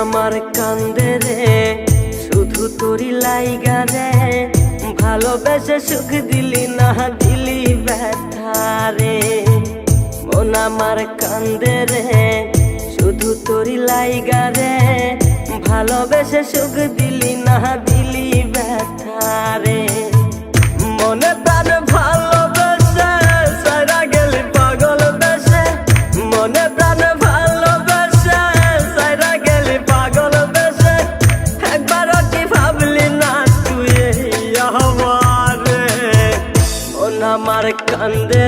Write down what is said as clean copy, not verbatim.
আমার কান্দে রে শুধু তোরি লাইগা রে, ভালোবেসে সুখ দিলি না দিলি ব্যথা রে। মন আমার কান্দে রে শুধু তোরি লাইগা রে, ভালোবেসে সুখ দিলি না দিলি ব্যথা রে। মনে প্রাণ ভালোবেসে সারা গেলি পাগল বেশে, মনে প্রাণ ভালোবেসে সারা গেলি পাগল বেশে, একবারও কি ভাবলি না তুই আমারে। মন আমার কান্দে